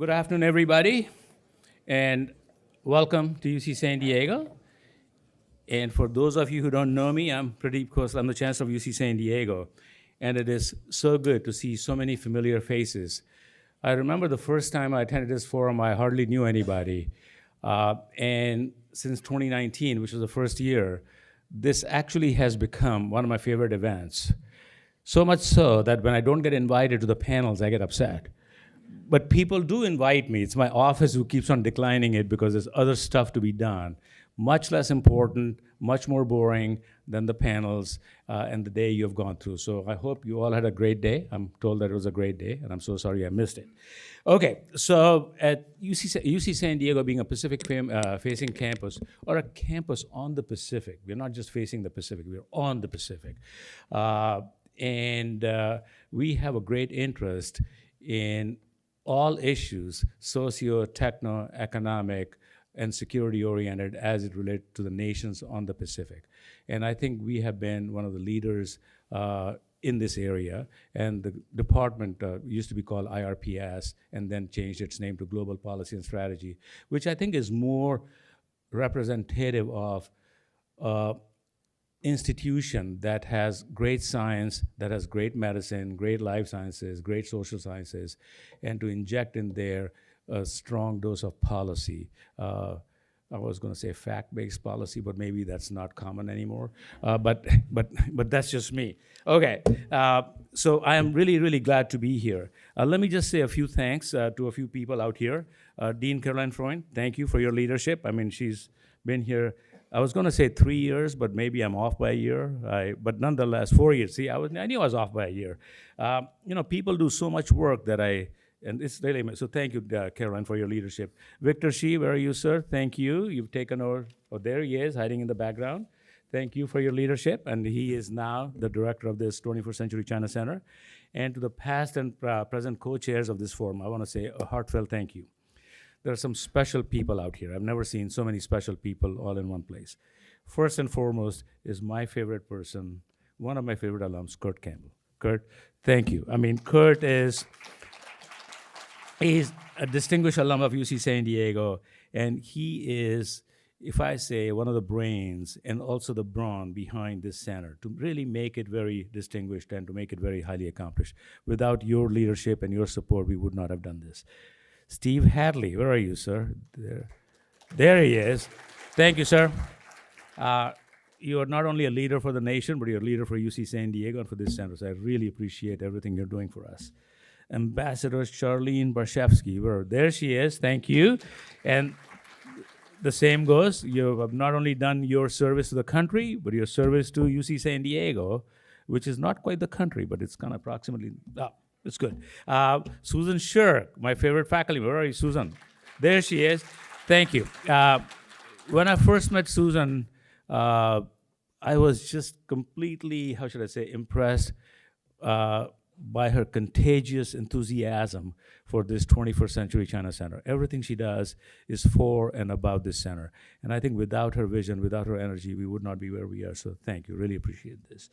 Good afternoon, everybody, and welcome to UC San Diego. And for those of you who don't know me, I'm Pradeep Khosla. I'm the Chancellor of UC San Diego, and it is so good to see so many familiar faces. I remember the first time I attended this forum, I hardly knew anybody. And since 2019, which was the first year, this actually has become one of my favorite events. So much so that when I don't get invited to the panels, I get upset. But people do invite me. It's my office who keeps on declining it because there's other stuff to be done, much less important, much more boring than the panels and the day you've gone through. So I hope you all had a great day. I'm told that it was a great day, and I'm so sorry I missed it. Okay, so at UC San Diego being a Pacific-facing campus, or a campus on the Pacific, we're not just facing the Pacific, we're on the Pacific. And we have a great interest in all issues, socio, techno, economic, and security-oriented as it relates to the nations on the Pacific. And I think we have been one of the leaders in this area. And the department used to be called IRPS and then changed its name to Global Policy and Strategy, which I think is more representative of institution that has great science, that has great medicine, great life sciences, great social sciences, and to inject in there a strong dose of policy. I was going to say fact-based policy, but maybe that's not common anymore. But that's just me. Okay, so I am really, really glad to be here. Let me just say a few thanks to a few people out here. Dean Caroline Freund, thank you for your leadership. I mean, she's been here, I was going to say 3 years, but maybe I'm off by a year. But nonetheless, 4 years. See, I knew I was off by a year. People do so much work that and it's really, so thank you, Caroline, for your leadership. Victor Shi, where are you, sir? Thank you. You've taken over, oh, there he is, hiding in the background. Thank you for your leadership, and he is now the director of this 21st Century China Center. And to the past and present co-chairs of this forum, I want to say a heartfelt thank you. There are some special people out here. I've never seen so many special people all in one place. First and foremost is my favorite person, one of my favorite alums, Kurt Campbell. Kurt, thank you. I mean, Kurt is a distinguished alum of UC San Diego, and he is, if I say, one of the brains and also the brawn behind this center to really make it very distinguished and to make it very highly accomplished. Without your leadership and your support, we would not have done this. Steve Hadley, where are you, sir? There he is. Thank you, sir. You are not only a leader for the nation, but you're a leader for UC San Diego and for this center. So I really appreciate everything you're doing for us. Ambassador Charlene Barshevsky, there she is. Thank you. And the same goes. You have not only done your service to the country, but your service to UC San Diego, which is not quite the country, but it's kind of approximately. It's good. Susan Shirk, my favorite faculty. Where are you, Susan? There she is. Thank you. When I first met Susan, I was just completely, how should I say, impressed by her contagious enthusiasm for this 21st Century China Center. Everything she does is for and about this center. And I think without her vision, without her energy, we would not be where we are. So thank you, really appreciate this.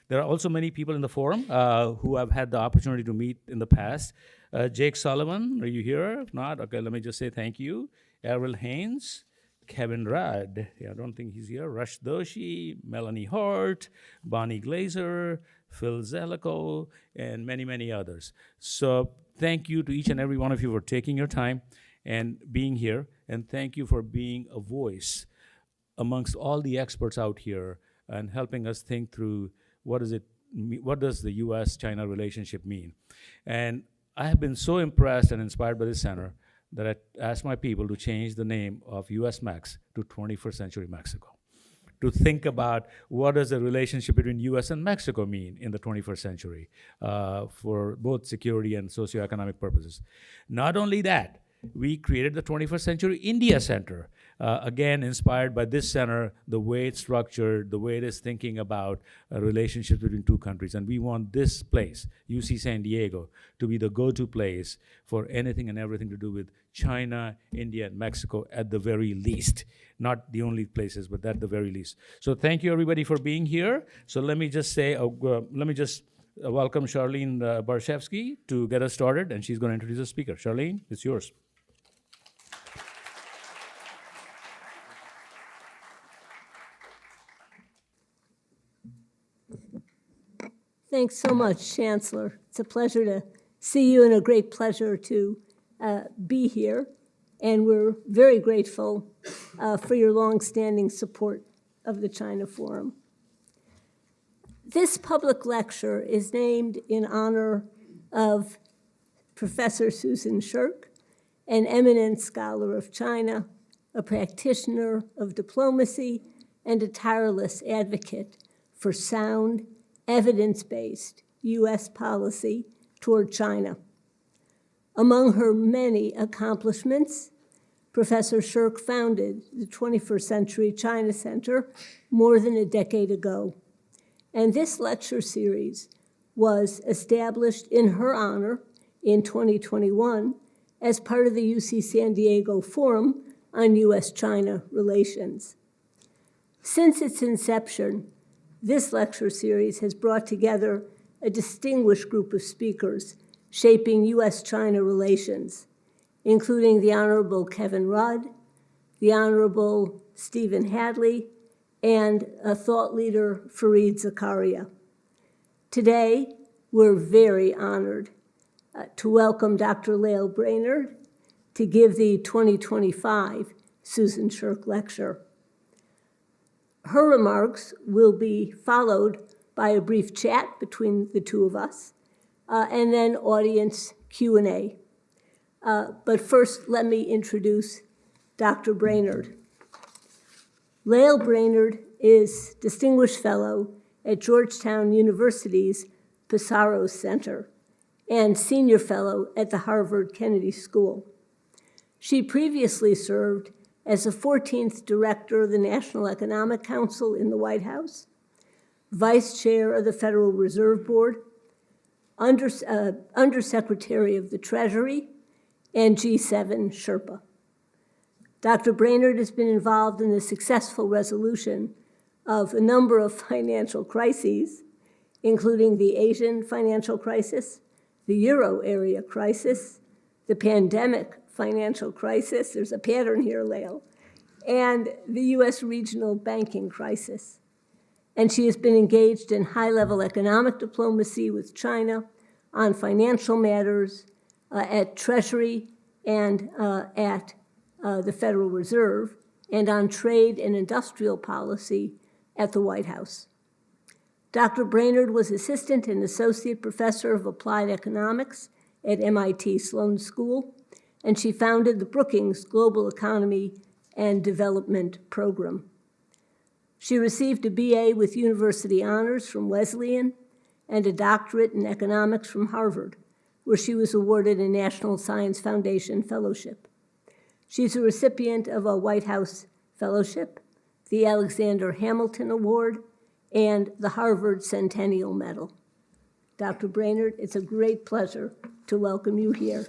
There are also many people in the forum who I've had the opportunity to meet in the past. Jake Sullivan, are you here? If not, okay, let me just say thank you. Errol Haynes, Kevin Rudd, I don't think he's here. Rush Doshi, Melanie Hart, Bonnie Glazer, Phil Zellico, and many, many others. So thank you to each and every one of you for taking your time and being here. And thank you for being a voice amongst all the experts out here and helping us think through what does the U.S. China relationship mean. And I have been so impressed and inspired by this center that I asked my people to change the name of U.S. Mex to 21st Century Mexico, to think about what does the relationship between U.S. and Mexico mean in the 21st century for both security and socioeconomic purposes. Not only that, we created the 21st Century India Center, again, inspired by this center, the way it's structured, the way it is thinking about relationships between two countries. And we want this place, UC San Diego, to be the go-to place for anything and everything to do with China, India, and Mexico at the very least. Not the only places, but at the very least. So thank you, everybody, for being here. So let me just say, let me just welcome Charlene Barshevsky to get us started, and she's going to introduce the speaker. Charlene, it's yours. Thanks so much, Chancellor. It's a pleasure to see you and a great pleasure to be here. And we're very grateful for your longstanding support of the China Forum. This public lecture is named in honor of Professor Susan Shirk, an eminent scholar of China, a practitioner of diplomacy, and a tireless advocate for sound, evidence-based U.S. policy toward China. Among her many accomplishments, Professor Shirk founded the 21st Century China Center more than a decade ago. And this lecture series was established in her honor in 2021 as part of the UC San Diego Forum on U.S. China Relations. Since its inception, this lecture series has brought together a distinguished group of speakers shaping U.S. China relations, including the Honorable Kevin Rudd, the Honorable Stephen Hadley, and a thought leader, Fareed Zakaria. Today, we're very honored to welcome Dr. Lael Brainard to give the 2025 Susan Shirk Lecture. Her remarks will be followed by a brief chat between the two of us, and then audience Q&A. But first, let me introduce Dr. Brainard. Lael Brainard is Distinguished Fellow at Georgetown University's Pissarro Center and Senior Fellow at the Harvard Kennedy School. She previously served as the 14th Director of the National Economic Council in the White House, Vice Chair of the Federal Reserve Board, Undersecretary of the Treasury, and G7 Sherpa. Dr. Brainard has been involved in the successful resolution of a number of financial crises, including the Asian financial crisis, the Euro area crisis, the pandemic financial crisis, there's a pattern here, Lael, and the U.S. regional banking crisis. And she has been engaged in high-level economic diplomacy with China on financial matters at Treasury and at the Federal Reserve, and on trade and industrial policy at the White House. Dr. Brainard was Assistant and Associate Professor of Applied Economics at MIT Sloan School, and she founded the Brookings Global Economy and Development Program. She received a BA with University Honors from Wesleyan and a doctorate in economics from Harvard, where she was awarded a National Science Foundation Fellowship. She's a recipient of a White House Fellowship, the Alexander Hamilton Award, and the Harvard Centennial Medal. Dr. Brainard, it's a great pleasure to welcome you here.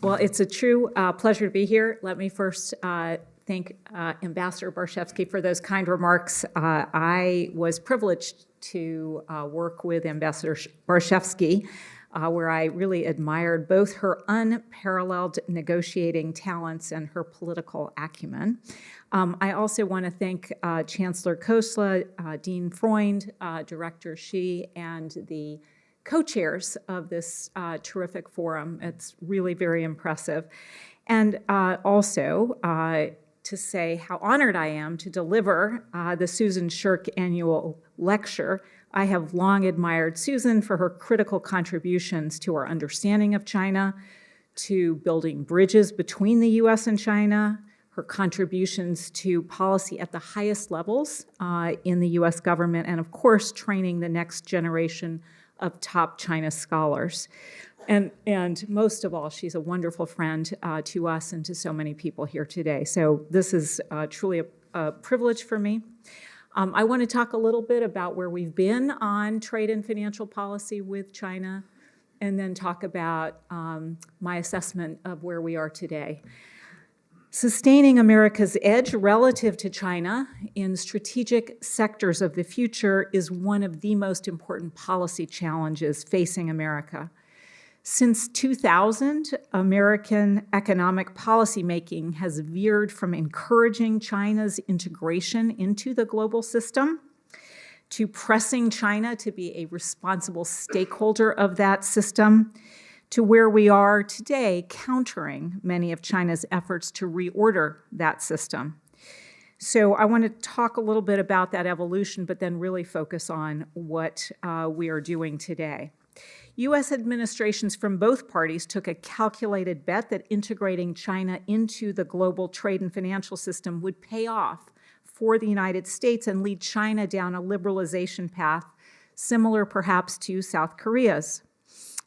Well, it's a true pleasure to be here. Let me first thank Ambassador Barshevsky for those kind remarks. I was privileged to work with Ambassador Barshevsky, where I really admired both her unparalleled negotiating talents and her political acumen. I also want to thank Chancellor Khosla, Dean Freund, Director Shi, and the co-chairs of this terrific forum. It's really very impressive. And also to say how honored I am to deliver the Susan Shirk Annual Lecture. I have long admired Susan for her critical contributions to our understanding of China, to building bridges between the U.S. and China, her contributions to policy at the highest levels in the U.S. government, and of course, training the next generation of top China scholars. And most of all, she's a wonderful friend to us and to so many people here today. So this is truly a privilege for me. I want to talk a little bit about where we've been on trade and financial policy with China, and then talk about my assessment of where we are today. Sustaining America's edge relative to China in strategic sectors of the future is one of the most important policy challenges facing America. Since 2000, American economic policymaking has veered from encouraging China's integration into the global system to pressing China to be a responsible stakeholder of that system, to where we are today, countering many of China's efforts to reorder that system. So I want to talk a little bit about that evolution, but then really focus on what we are doing today. U.S. administrations from both parties took a calculated bet that integrating China into the global trade and financial system would pay off for the United States and lead China down a liberalization path similar perhaps to South Korea's.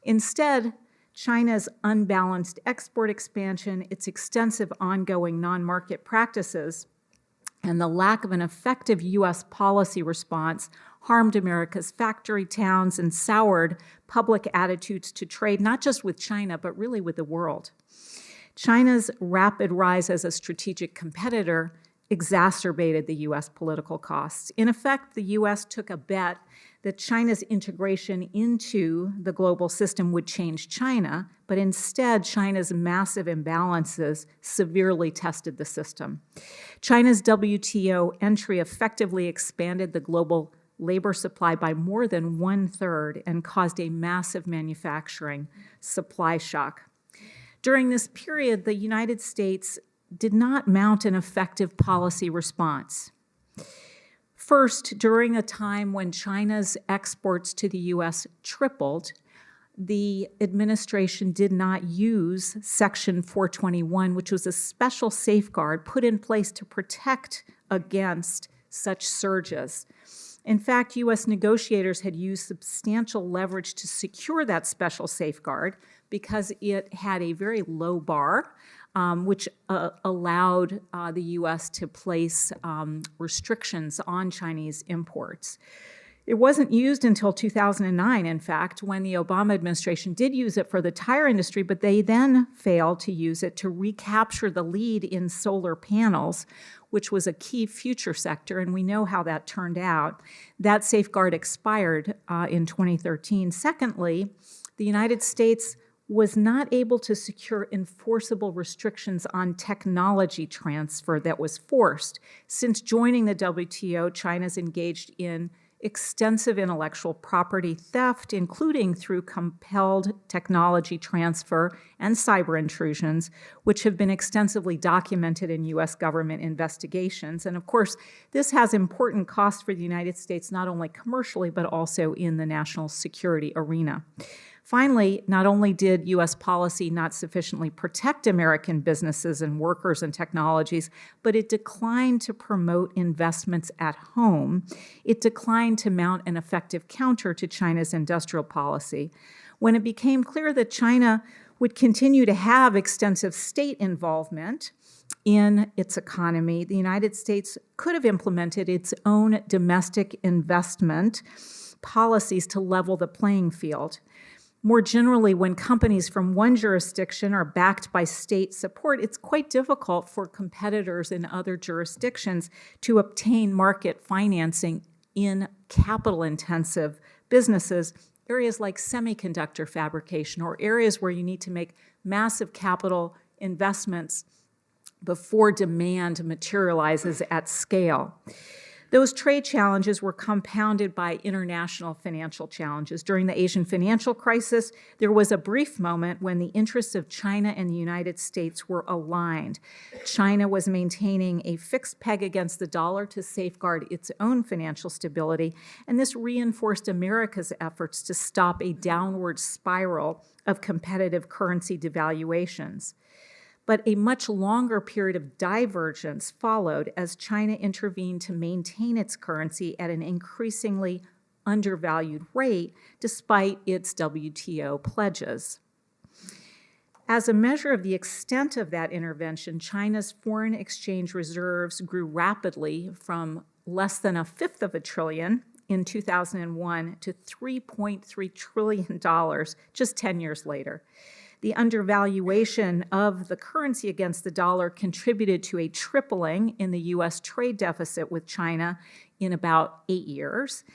Instead, China's unbalanced export expansion, its extensive ongoing non-market practices, and the lack of an effective U.S. policy response harmed America's factory towns and soured public attitudes to trade, not just with China, but really with the world. China's rapid rise as a strategic competitor exacerbated the U.S. political costs. In effect, the U.S. took a bet that China's integration into the global system would change China, but instead, China's massive imbalances severely tested the system. China's WTO entry effectively expanded the global labor supply by more than 1/3 and caused a massive manufacturing supply shock. During this period, the United States did not mount an effective policy response. First, during a time when China's exports to the U.S. tripled, the administration did not use Section 421, which was a special safeguard put in place to protect against such surges. In fact, U.S. negotiators had used substantial leverage to secure that special safeguard because it had a very low bar, which allowed the U.S. to place restrictions on Chinese imports. It wasn't used until 2009, in fact, when the Obama administration did use it for the tire industry, but they then failed to use it to recapture the lead in solar panels, which was a key future sector, and we know how that turned out. That safeguard expired in 2013. Secondly, the United States was not able to secure enforceable restrictions on technology transfer that was forced. Since joining the WTO, China's engaged in extensive intellectual property theft, including through compelled technology transfer and cyber intrusions, which have been extensively documented in U.S. government investigations. And of course, this has important costs for the United States, not only commercially, but also in the national security arena. Finally, not only did U.S. policy not sufficiently protect American businesses and workers and technologies, but it declined to promote investments at home. It declined to mount an effective counter to China's industrial policy. When it became clear that China would continue to have extensive state involvement in its economy, the United States could have implemented its own domestic investment policies to level the playing field. More generally, when companies from one jurisdiction are backed by state support, it's quite difficult for competitors in other jurisdictions to obtain market financing in capital-intensive businesses, areas like semiconductor fabrication, or areas where you need to make massive capital investments before demand materializes at scale. Those trade challenges were compounded by international financial challenges. During the Asian financial crisis, there was a brief moment when the interests of China and the United States were aligned. China was maintaining a fixed peg against the dollar to safeguard its own financial stability, and this reinforced America's efforts to stop a downward spiral of competitive currency devaluations. But a much longer period of divergence followed as China intervened to maintain its currency at an increasingly undervalued rate despite its WTO pledges. As a measure of the extent of that intervention, China's foreign exchange reserves grew rapidly from less than $1/5 of a trillion in 2001 to $3.3 trillion just 10 years later. The undervaluation of the currency against the dollar contributed to a tripling in the U.S. trade deficit with China in about 8 years.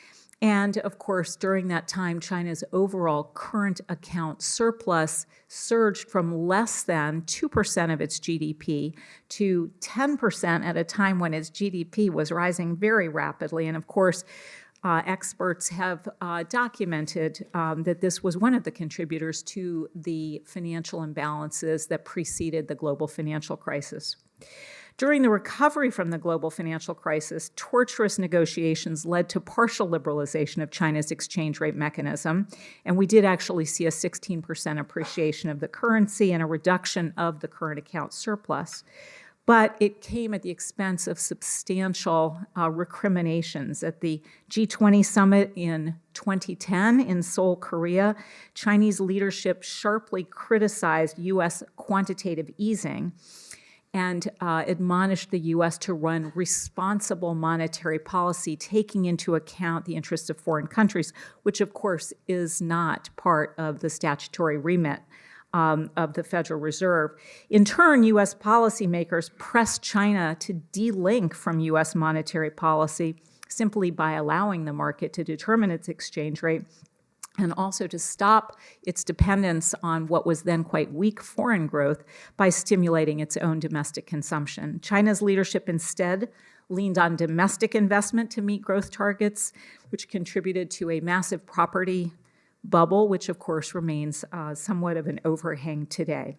And of course, during that time, China's overall current account surplus surged from less than 2% of its GDP to 10% at a time when its GDP was rising very rapidly. And of course, experts have documented that this was one of the contributors to the financial imbalances that preceded the global financial crisis. During the recovery from the global financial crisis, torturous negotiations led to partial liberalization of China's exchange rate mechanism, and we did actually see a 16% appreciation of the currency and a reduction of the current account surplus. But it came at the expense of substantial recriminations. At the G20 summit in 2010 in Seoul, Korea, Chinese leadership sharply criticized U.S. quantitative easing and admonished the U.S. to run responsible monetary policy, taking into account the interests of foreign countries, which of course is not part of the statutory remit of the Federal Reserve. In turn, U.S. policymakers pressed China to de-link from U.S. monetary policy simply by allowing the market to determine its exchange rate, and also to stop its dependence on what was then quite weak foreign growth by stimulating its own domestic consumption. China's leadership instead leaned on domestic investment to meet growth targets, which contributed to a massive property bubble, which of course remains somewhat of an overhang today.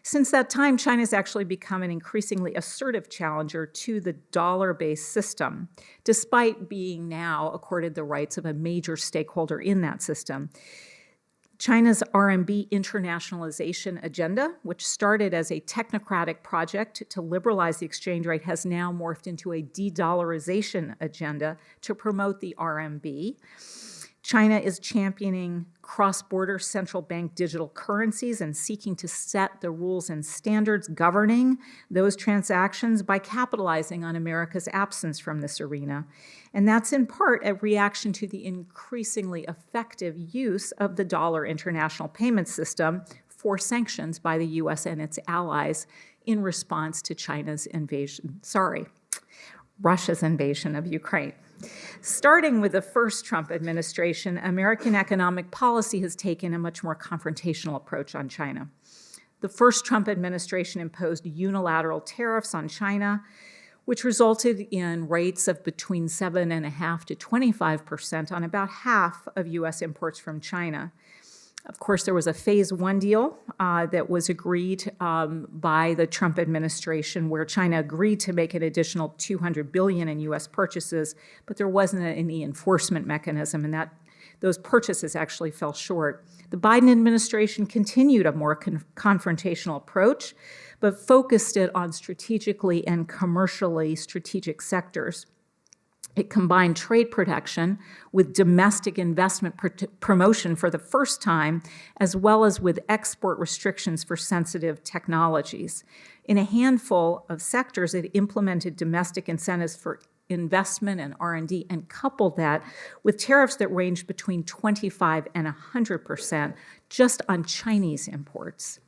Since that time, China's actually become an increasingly assertive challenger to the dollar-based system, despite being now accorded the rights of a major stakeholder in that system. China's RMB internationalization agenda, which started as a technocratic project to liberalize the exchange rate, has now morphed into a de-dollarization agenda to promote the RMB. China is championing cross-border central bank digital currencies and seeking to set the rules and standards governing those transactions by capitalizing on America's absence from this arena. And that's in part a reaction to the increasingly effective use of the dollar international payment system for sanctions by the U.S. and its allies in response to Russia's invasion of Ukraine. Starting with the first Trump administration, American economic policy has taken a much more confrontational approach on China. The first Trump administration imposed unilateral tariffs on China, which resulted in rates of between 7.5% to 25% on about half of U.S. imports from China. Of course, there was a phase one deal that was agreed by the Trump administration where China agreed to make an additional $200 billion in U.S. purchases, but there wasn't any enforcement mechanism, and those purchases actually fell short. The Biden administration continued a more confrontational approach, but focused it on strategically and commercially strategic sectors. It combined trade protection with domestic investment promotion for the first time, as well as with export restrictions for sensitive technologies. In a handful of sectors, it implemented domestic incentives for investment and R&D and coupled that with tariffs that ranged between 25% and 100% just on Chinese imports.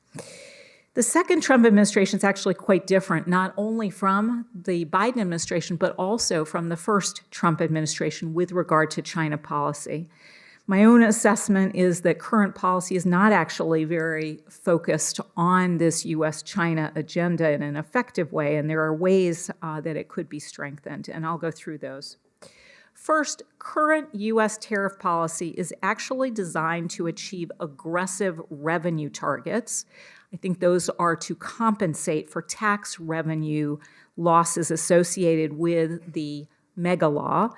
The second Trump administration is actually quite different, not only from the Biden administration, but also from the first Trump administration with regard to China policy. My own assessment is that current policy is not actually very focused on this U.S. China agenda in an effective way, and there are ways that it could be strengthened, and I'll go through those. First, current U.S. tariff policy is actually designed to achieve aggressive revenue targets. I think those are to compensate for tax revenue losses associated with the mega law,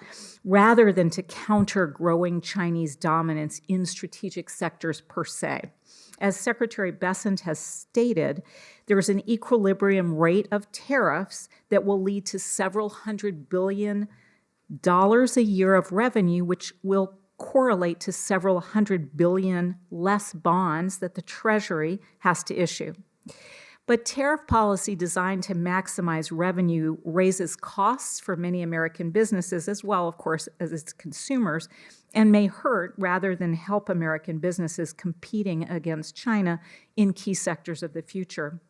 rather than to counter growing Chinese dominance in strategic sectors per se. As Secretary Bessent has stated, there is an equilibrium rate of tariffs that will lead to several $100 billion a year of revenue, which will correlate to several $100 billion less bonds that the Treasury has to issue. But tariff policy designed to maximize revenue raises costs for many American businesses as well, of course, as its consumers, and may hurt rather than help American businesses competing against China in key sectors of the future.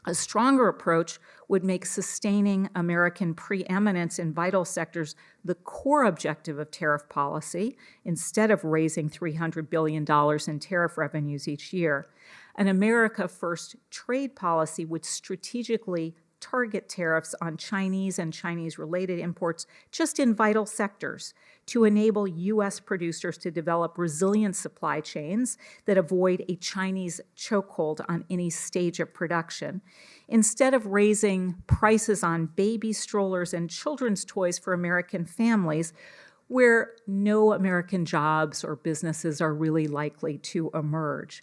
A stronger approach would make sustaining American preeminence in vital sectors the core objective of tariff policy, instead of raising $300 billion in tariff revenues each year. An America First trade policy would strategically target tariffs on Chinese and Chinese-related imports just in vital sectors to enable U.S. producers to develop resilient supply chains that avoid a Chinese chokehold on any stage of production. Instead of raising prices on baby strollers and children's toys for American families, where no American jobs or businesses are really likely to emerge.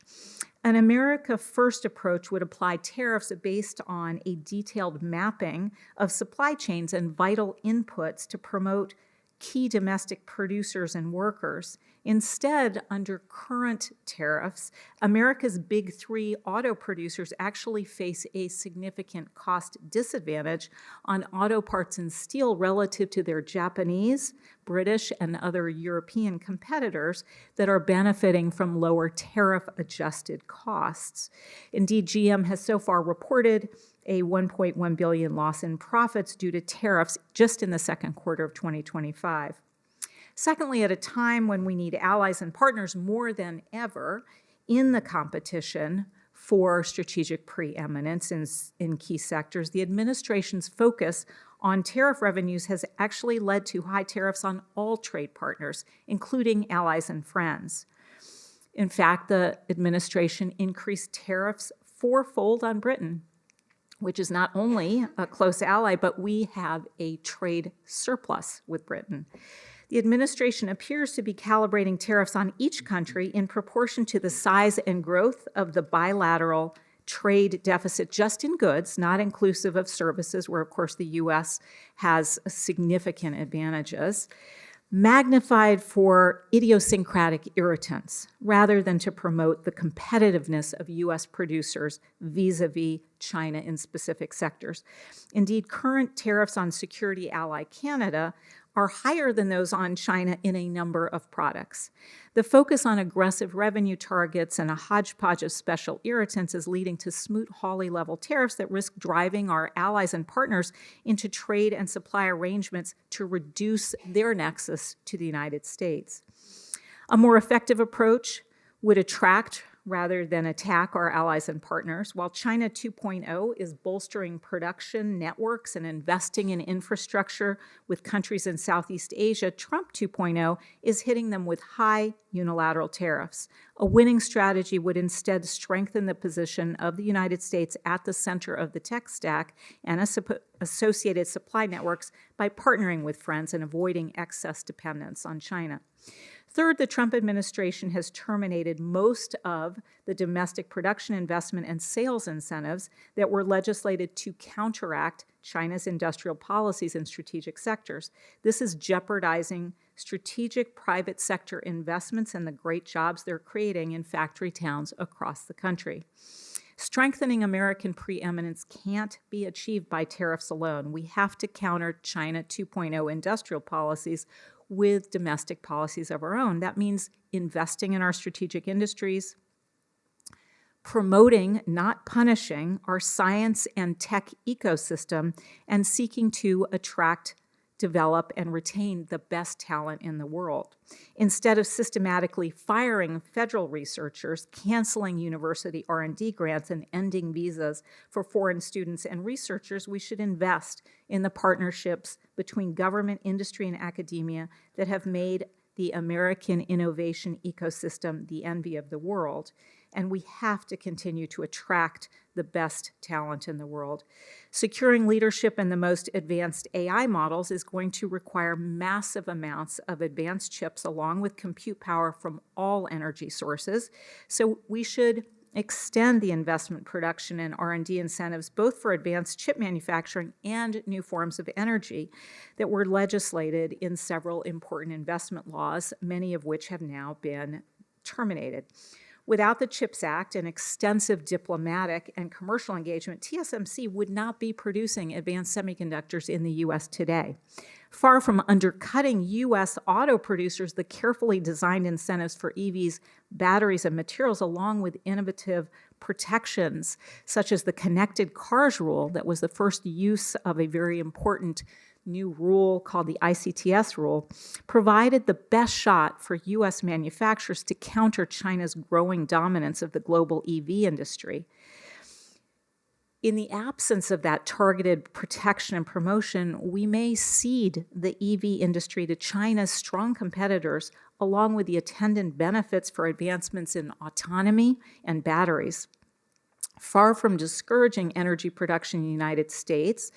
An America First approach would apply tariffs based on a detailed mapping of supply chains and vital inputs to promote key domestic producers and workers. Instead, under current tariffs, America's big three auto producers actually face a significant cost disadvantage on auto parts and steel relative to their Japanese, British, and other European competitors that are benefiting from lower tariff-adjusted costs. Indeed, GM has so far reported a $1.1 billion loss in profits due to tariffs just in the second quarter of 2025. Secondly, at a time when we need allies and partners more than ever in the competition for strategic preeminence in key sectors, the administration's focus on tariff revenues has actually led to high tariffs on all trade partners, including allies and friends. In fact, the administration increased tariffs fourfold on Britain, which is not only a close ally, but we have a trade surplus with Britain. The administration appears to be calibrating tariffs on each country in proportion to the size and growth of the bilateral trade deficit just in goods, not inclusive of services, where, of course, the U.S. has significant advantages, magnified for idiosyncratic irritants, rather than to promote the competitiveness of U.S. producers vis-a-vis China in specific sectors. Indeed, current tariffs on security ally Canada are higher than those on China in a number of products. The focus on aggressive revenue targets and a hodgepodge of special irritants is leading to Smoot-Hawley level tariffs that risk driving our allies and partners into trade and supply arrangements to reduce their nexus to the United States. A more effective approach would attract rather than attack our allies and partners. While China 2.0 is bolstering production networks and investing in infrastructure with countries in Southeast Asia, Trump 2.0 is hitting them with high unilateral tariffs. A winning strategy would instead strengthen the position of the United States at the center of the tech stack and associated supply networks by partnering with friends and avoiding excess dependence on China. Third, the Trump administration has terminated most of the domestic production investment and sales incentives that were legislated to counteract China's industrial policies in strategic sectors. This is jeopardizing strategic private sector investments and the great jobs they're creating in factory towns across the country. Strengthening American preeminence can't be achieved by tariffs alone. We have to counter China 2.0 industrial policies with domestic policies of our own. That means investing in our strategic industries, promoting, not punishing, our science and tech ecosystem, and seeking to attract, develop, and retain the best talent in the world. Instead of systematically firing federal researchers, canceling university R&D grants, and ending visas for foreign students and researchers, we should invest in the partnerships between government, industry, and academia that have made the American innovation ecosystem the envy of the world. And we have to continue to attract the best talent in the world. Securing leadership in the most advanced AI models is going to require massive amounts of advanced chips along with compute power from all energy sources. So we should extend the investment, production, and R&D incentives both for advanced chip manufacturing and new forms of energy that were legislated in several important investment laws, many of which have now been terminated. Without the CHIPS Act and extensive diplomatic and commercial engagement, TSMC would not be producing advanced semiconductors in the U.S. today. Far from undercutting U.S. auto producers, the carefully designed incentives for EVs, batteries, and materials, along with innovative protections, such as the connected cars rule that was the first use of a very important new rule called the ICTS rule, provided the best shot for U.S. manufacturers to counter China's growing dominance of the global EV industry. In the absence of that targeted protection and promotion, we may cede the EV industry to China's strong competitors, along with the attendant benefits for advancements in autonomy and batteries. Far from discouraging energy production in the United States,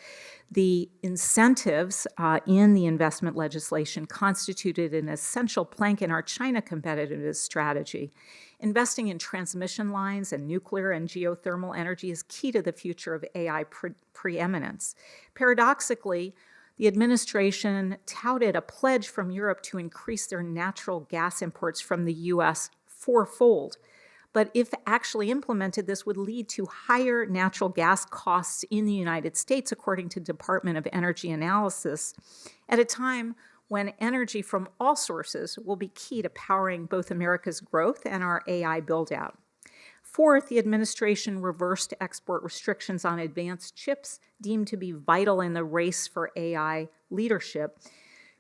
the incentives in the investment legislation constituted an essential plank in our China competitiveness strategy. Investing in transmission lines and nuclear and geothermal energy is key to the future of AI preeminence. Paradoxically, the administration touted a pledge from Europe to increase their natural gas imports from the U.S. fourfold. But if actually implemented, this would lead to higher natural gas costs in the United States, according to Department of Energy analysis, at a time when energy from all sources will be key to powering both America's growth and our AI build-out. Fourth, the administration reversed export restrictions on advanced chips deemed to be vital in the race for AI leadership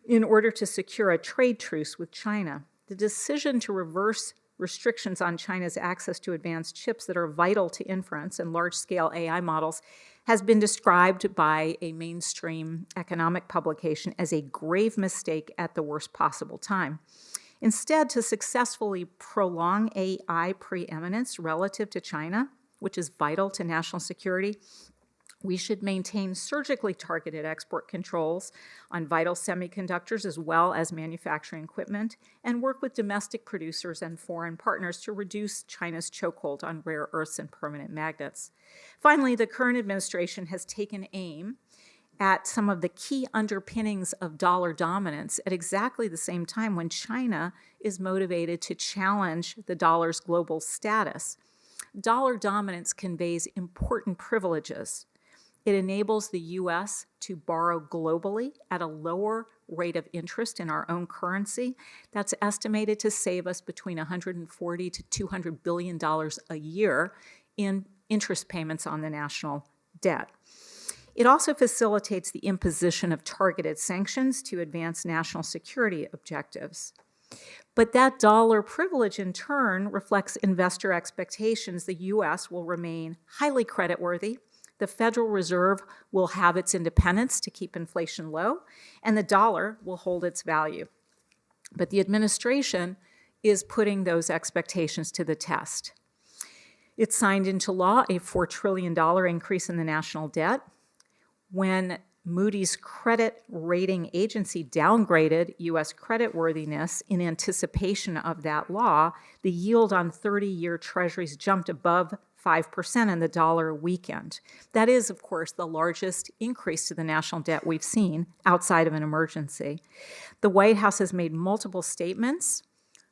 in order to secure a trade truce with China. The decision to reverse restrictions on China's access to advanced chips that are vital to inference and large-scale AI models has been described by a mainstream economic publication as a grave mistake at the worst possible time. Instead, to successfully prolong AI preeminence relative to China, which is vital to national security, we should maintain surgically targeted export controls on vital semiconductors as well as manufacturing equipment, and work with domestic producers and foreign partners to reduce China's chokehold on rare earths and permanent magnets. Finally, the current administration has taken aim at some of the key underpinnings of dollar dominance at exactly the same time when China is motivated to challenge the dollar's global status. Dollar dominance conveys important privileges. It enables the U.S. to borrow globally at a lower rate of interest in our own currency. That's estimated to save us between $140 to $200 billion a year in interest payments on the national debt. It also facilitates the imposition of targeted sanctions to advance national security objectives. But that dollar privilege, in turn, reflects investor expectations the U.S. will remain highly creditworthy, the Federal Reserve will have its independence to keep inflation low, and the dollar will hold its value. But the administration is putting those expectations to the test. It signed into law a $4 trillion increase in the national debt. When Moody's credit rating agency downgraded U.S. creditworthiness in anticipation of that law, the yield on 30-year treasuries jumped above 5% and the dollar weakened. That is, of course, the largest increase to the national debt we've seen outside of an emergency. The White House has made multiple statements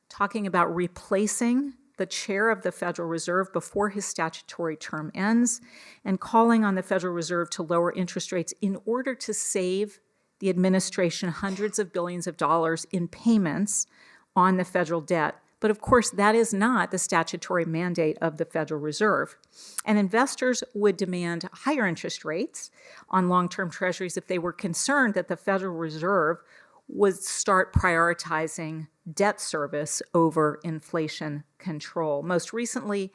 talking about replacing the chair of the Federal Reserve before his statutory term ends and calling on the Federal Reserve to lower interest rates in order to save the administration hundreds of billions of dollars in payments on the federal debt. But of course, that is not the statutory mandate of the Federal Reserve. And investors would demand higher interest rates on long-term treasuries if they were concerned that the Federal Reserve would start prioritizing debt service over inflation control. Most recently,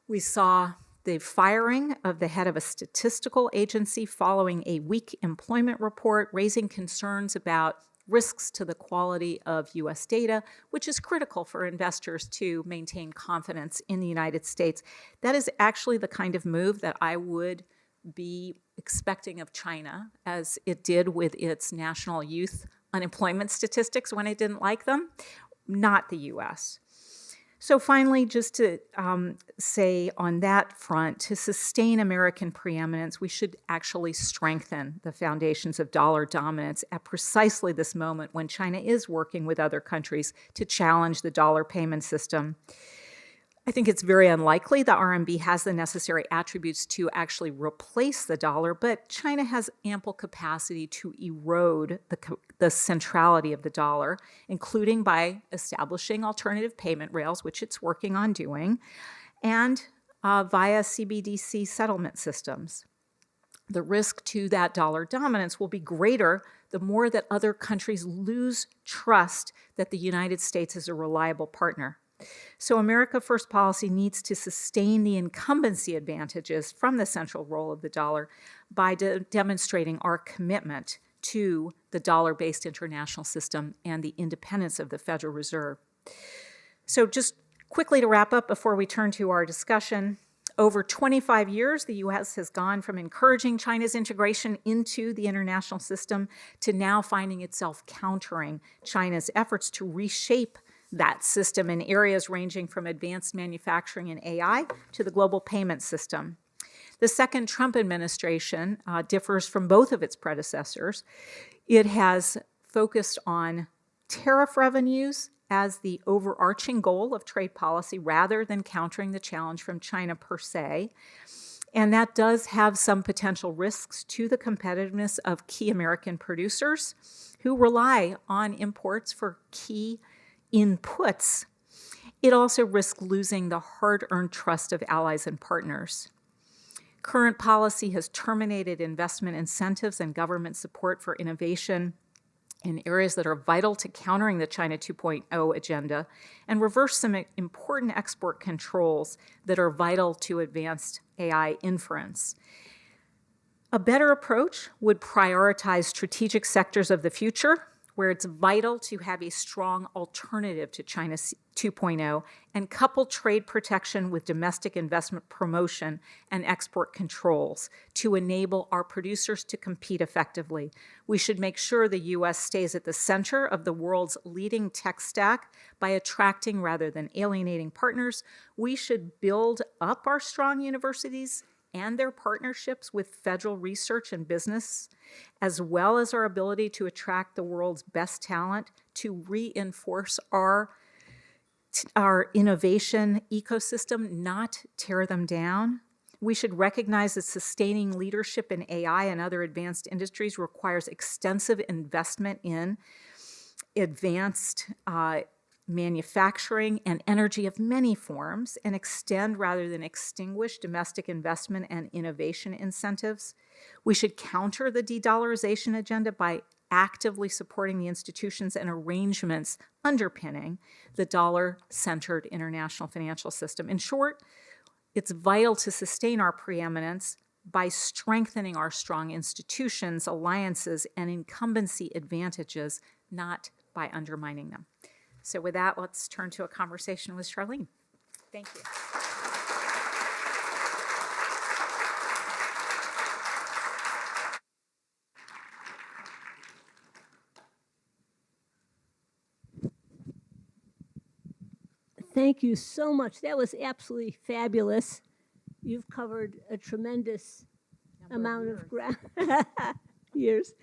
we saw the firing of the head of a statistical agency following a weak employment report, raising concerns about risks to the quality of U.S. data, which is critical for investors to maintain confidence in the United States. That is actually the kind of move that I would be expecting of China, as it did with its national youth unemployment statistics when it didn't like them, not the U.S. So finally, just to say on that front, to sustain American preeminence, we should actually strengthen the foundations of dollar dominance at precisely this moment when China is working with other countries to challenge the dollar payment system. I think it's very unlikely the RMB has the necessary attributes to actually replace the dollar, but China has ample capacity to erode the centrality of the dollar, including by establishing alternative payment rails, which it's working on doing, and via CBDC settlement systems. The risk to that dollar dominance will be greater the more that other countries lose trust that the United States is a reliable partner. So America First policy needs to sustain the incumbency advantages from the central role of the dollar by demonstrating our commitment to the dollar-based international system and the independence of the Federal Reserve. So just quickly to wrap up before we turn to our discussion, over 25 years, the U.S. has gone from encouraging China's integration into the international system to now finding itself countering China's efforts to reshape that system in areas ranging from advanced manufacturing and AI to the global payment system. The second Trump administration differs from both of its predecessors. It has focused on tariff revenues as the overarching goal of trade policy rather than countering the challenge from China per se. And that does have some potential risks to the competitiveness of key American producers who rely on imports for key inputs. It also risks losing the hard-earned trust of allies and partners. Current policy has terminated investment incentives and government support for innovation in areas that are vital to countering the China 2.0 agenda and reversed some important export controls that are vital to advanced AI inference. A better approach would prioritize strategic sectors of the future where it's vital to have a strong alternative to China 2.0 and couple trade protection with domestic investment promotion and export controls to enable our producers to compete effectively. We should make sure the U.S. stays at the center of the world's leading tech stack by attracting rather than alienating partners. We should build up our strong universities and their partnerships with federal research and business, as well as our ability to attract the world's best talent to reinforce our innovation ecosystem, not tear them down. We should recognize that sustaining leadership in AI and other advanced industries requires extensive investment in advanced manufacturing and energy of many forms, and extend rather than extinguish domestic investment and innovation incentives. We should counter the de-dollarization agenda by actively supporting the institutions and arrangements underpinning the dollar-centered international financial system. In short, it's vital to sustain our preeminence by strengthening our strong institutions, alliances, and incumbency advantages, not by undermining them. So with that, let's turn to a conversation with Charlene. Thank you. Thank you so much. That was absolutely fabulous. You've covered a tremendous amount of ground. Years.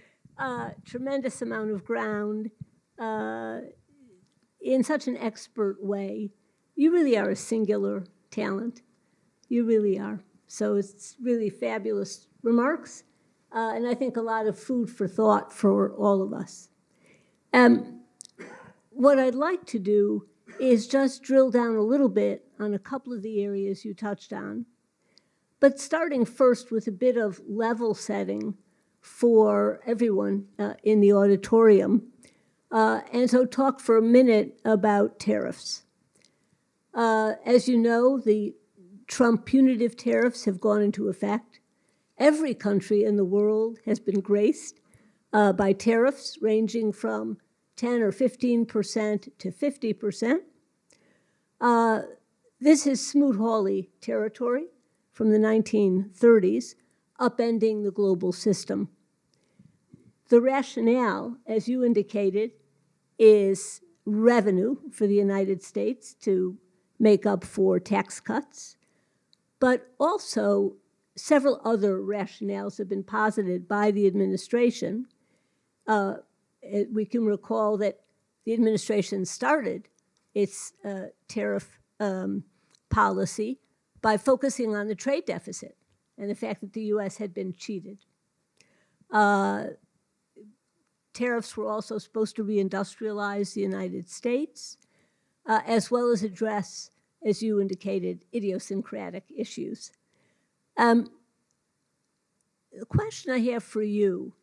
Tremendous amount of ground in such an expert way. You really are a singular talent. You really are. So it's really fabulous remarks, and I think a lot of food for thought for all of us. What I'd like to do is just drill down a little bit on a couple of the areas you touched on, but starting first with a bit of level setting for everyone in the auditorium. And so talk for a minute about tariffs. As you know, the Trump punitive tariffs have gone into effect. Every country in the world has been graced by tariffs ranging from 10 or 15% to 50%. This is Smoot-Hawley territory from the 1930s, upending the global system. The rationale, as you indicated, is revenue for the United States to make up for tax cuts, but also several other rationales have been posited by the administration. We can recall that the administration started its tariff policy by focusing on the trade deficit and the fact that the U.S. had been cheated. Tariffs were also supposed to reindustrialize the United States, as well as address, as you indicated, idiosyncratic issues. The question I have for you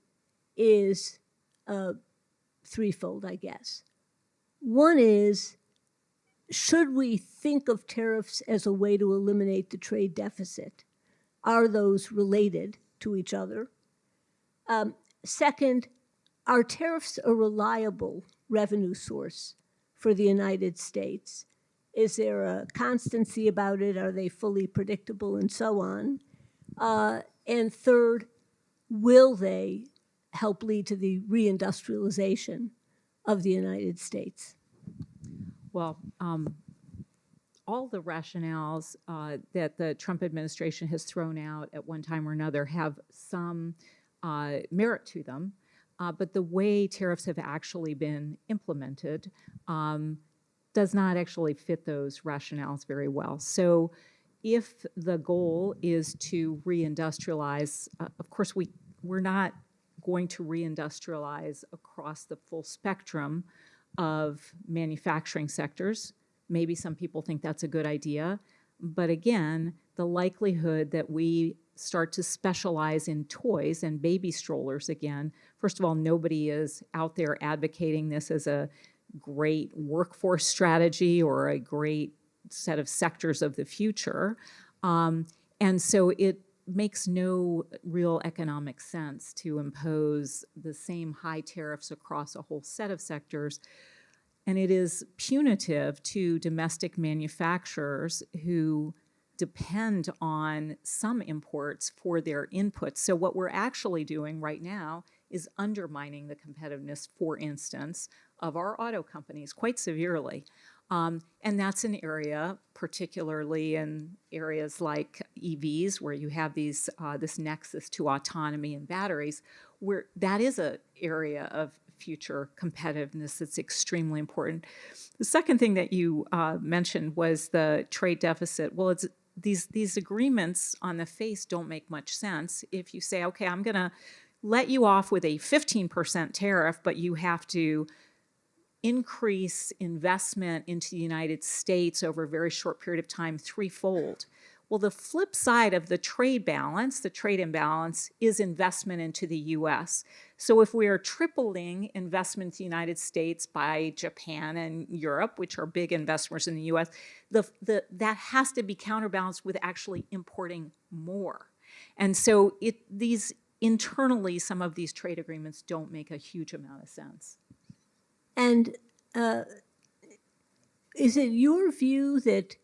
is threefold, I guess. One is, should we think of tariffs as a way to eliminate the trade deficit? Are those related to each other? Second, are tariffs a reliable revenue source for the United States? Is there a constancy about it? Are they fully predictable and so on? And third, will they help lead to the reindustrialization of the United States? Well, all the rationales that the Trump administration has thrown out at one time or another have some merit to them, but the way tariffs have actually been implemented does not actually fit those rationales very well. So if the goal is to reindustrialize, of course we're not going to reindustrialize across the full spectrum of manufacturing sectors. Maybe some people think that's a good idea, but again, the likelihood that we start to specialize in toys and baby strollers again, first of all, nobody is out there advocating this as a great workforce strategy or a great set of sectors of the future. And so it makes no real economic sense to impose the same high tariffs across a whole set of sectors. And it is punitive to domestic manufacturers who depend on some imports for their inputs. So what we're actually doing right now is undermining the competitiveness, for instance, of our auto companies quite severely. And that's an area, particularly in areas like EVs, where you have these this nexus to autonomy and batteries, where that is an area of future competitiveness that's extremely important. The second thing that you mentioned was the trade deficit. Well, it's these agreements on the face don't make much sense if you say, okay, I'm going to let you off with a 15% tariff, but you have to increase investment into the United States over a very short period of time threefold. Well, the flip side of the trade balance, the trade imbalance, is investment into the U.S. So if we are tripling investment in the United States by Japan and Europe, which are big investors in the U.S., that has to be counterbalanced with actually importing more. And so internally, some of these trade agreements don't make a huge amount of sense. And is it your view that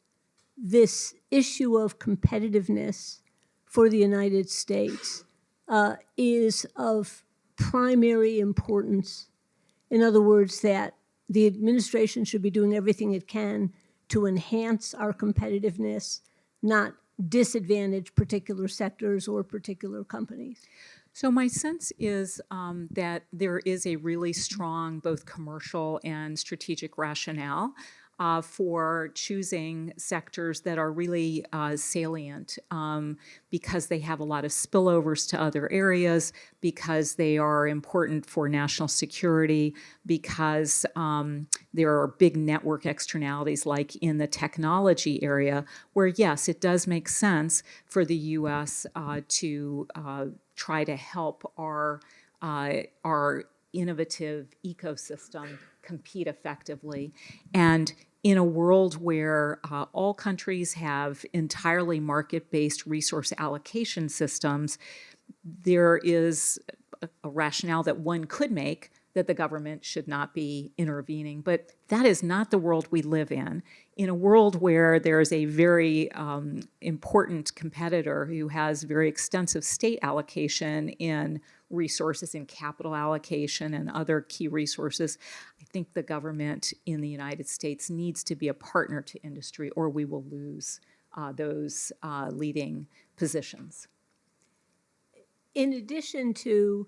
this issue of competitiveness for the United States is of primary importance? In other words, that the administration should be doing everything it can to enhance our competitiveness, not disadvantage particular sectors or particular companies? So my sense is that there is a really strong both commercial and strategic rationale for choosing sectors that are really salient because they have a lot of spillovers to other areas, because they are important for national security, because there are big network externalities like in the technology area where, yes, it does make sense for the U.S. to try to help our innovative ecosystem compete effectively. And in a world where all countries have entirely market-based resource allocation systems, there is a rationale that one could make that the government should not be intervening. But that is not the world we live in. In a world where there is a very important competitor who has very extensive state allocation in resources, in capital allocation and other key resources, I think the government in the United States needs to be a partner to industry, or we will lose those leading positions. In addition to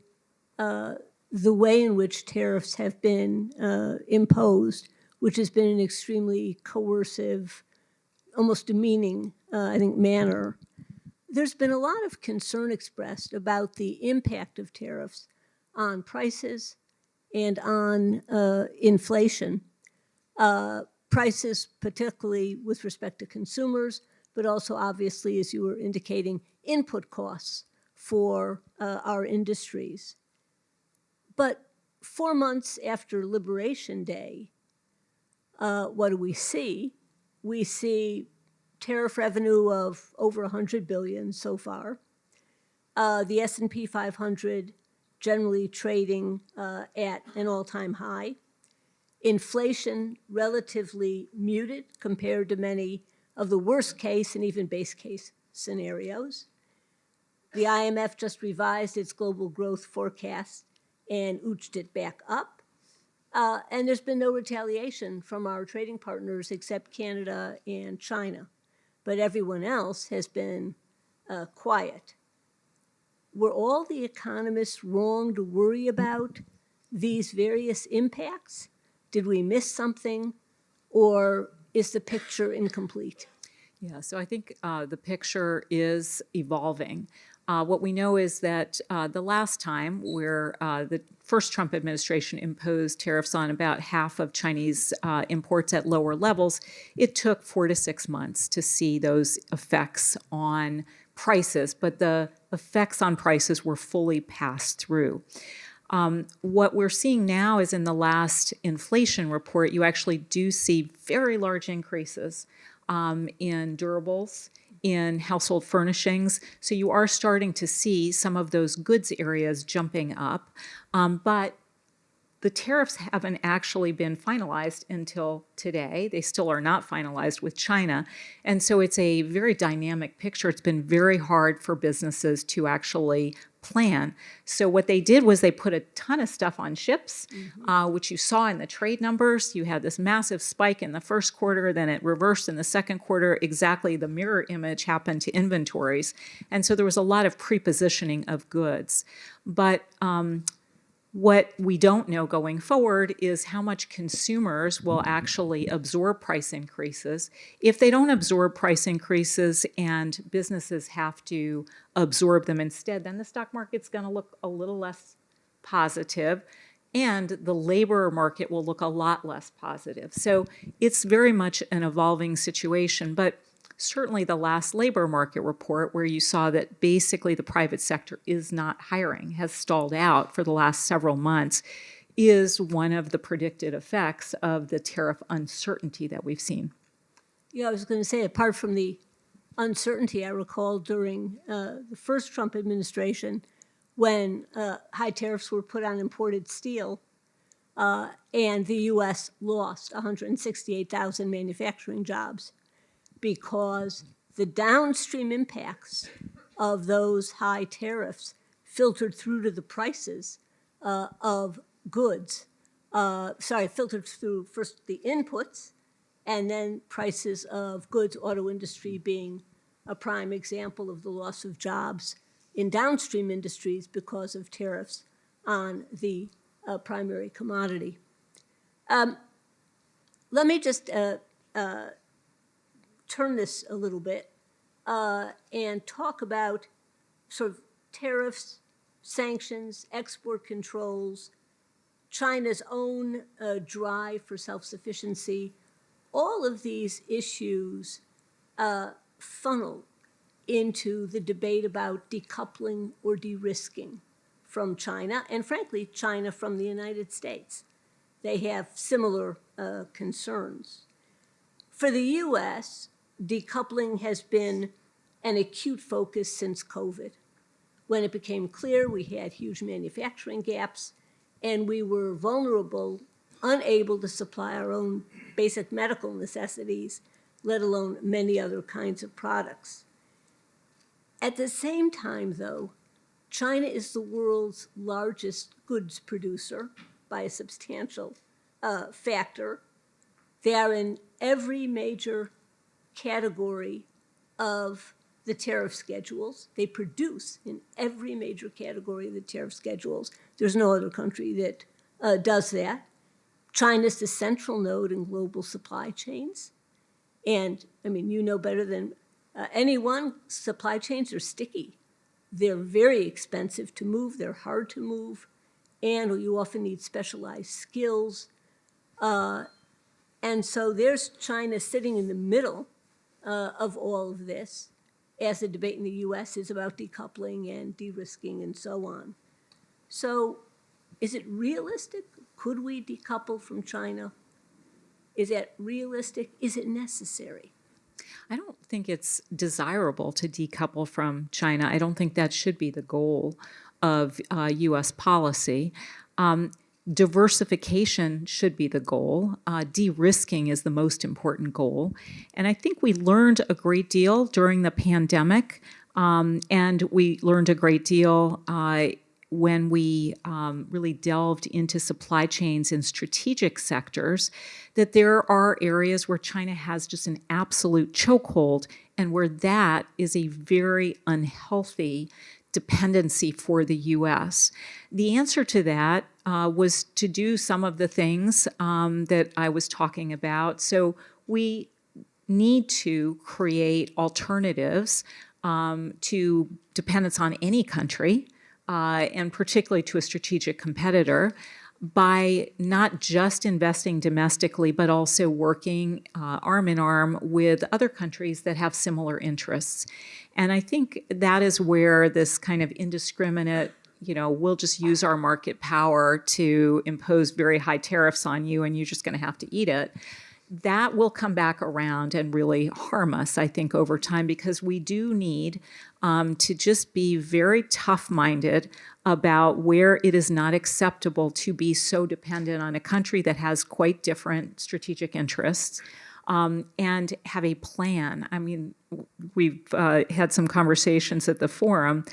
the way in which tariffs have been imposed, which has been an extremely coercive, almost demeaning, I think, manner. There's been a lot of concern expressed about the impact of tariffs on prices and on inflation. Prices, particularly with respect to consumers, but also obviously, as you were indicating, input costs for our industries. But 4 months after Liberation Day, what do we see? We see tariff revenue of over $100 billion so far. The S&P 500 generally trading at an all-time high. Inflation relatively muted compared to many of the worst case and even base case scenarios. The IMF just revised its global growth forecast and ooched it back up. And there's been no retaliation from our trading partners except Canada and China. But everyone else has been quiet. Were all the economists wrong to worry about these various impacts? Did we miss something, or is the picture incomplete? Yeah, so I think the picture is evolving. What we know is that the last time where the first Trump administration imposed tariffs on about half of Chinese imports at lower levels, it took 4 to 6 months to see those effects on prices, but the effects on prices were fully passed through. What we're seeing now is in the last inflation report, you actually do see very large increases in durables, in household furnishings. So you are starting to see some of those goods areas jumping up. But the tariffs haven't actually been finalized until today. They still are not finalized with China. And so it's a very dynamic picture. It's been very hard for businesses to actually plan. So what they did was they put a ton of stuff on ships, which you saw in the trade numbers. You had this massive spike in the first quarter, then it reversed in the second quarter. Exactly the mirror image happened to inventories. And so there was a lot of prepositioning of goods. But what we don't know going forward is how much consumers will actually absorb price increases. If they don't absorb price increases and businesses have to absorb them instead, then the stock market's going to look a little less positive, and the labor market will look a lot less positive. So it's very much an evolving situation, but certainly the last labor market report, where you saw that basically the private sector is not hiring, has stalled out for the last several months, is one of the predicted effects of the tariff uncertainty that we've seen. Yeah, I was going to say, apart from the uncertainty, I recall during the first Trump administration, when high tariffs were put on imported steel, and the U.S. lost 168,000 manufacturing jobs, because the downstream impacts of those high tariffs filtered through to the prices of goods. Filtered through first the inputs, and then prices of goods, auto industry being a prime example of the loss of jobs in downstream industries because of tariffs on the primary commodity. Let me just turn this a little bit and talk about sort of tariffs, sanctions, export controls, China's own drive for self-sufficiency. All of these issues funnel into the debate about decoupling or de-risking from China, and frankly, China from the United States. They have similar concerns. For the U.S., decoupling has been an acute focus since COVID. When it became clear we had huge manufacturing gaps and we were vulnerable, unable to supply our own basic medical necessities, let alone many other kinds of products. At the same time, though, China is the world's largest goods producer by a substantial factor. They are in every major category of the tariff schedules. They produce in every major category of the tariff schedules. There's no other country that does that. China's the central node in global supply chains. And, I mean, you know better than anyone, supply chains are sticky. They're very expensive to move, they're hard to move, and you often need specialized skills. And so there's China sitting in the middle of all of this, as the debate in the U.S. is about decoupling and de-risking and so on. So is it realistic? Could we decouple from China? Is that realistic? Is it necessary? I don't think it's desirable to decouple from China. I don't think that should be the goal of U.S. policy. Diversification should be the goal. De-risking is the most important goal. And I think we learned a great deal during the pandemic, and we learned a great deal when we really delved into supply chains in strategic sectors, that there are areas where China has just an absolute chokehold and where that is a very unhealthy dependency for the U.S. The answer to that was to do some of the things that I was talking about. So we need to create alternatives to dependence on any country, and particularly to a strategic competitor, by not just investing domestically, but also working arm in arm with other countries that have similar interests. And I think that is where this kind of indiscriminate, we'll just use our market power to impose very high tariffs on you and you're just going to have to eat it, that will come back around and really harm us, I think, over time, because we do need to just be very tough-minded about where it is not acceptable to be so dependent on a country that has quite different strategic interests, and have a plan. I mean, we've had some conversations at the forum.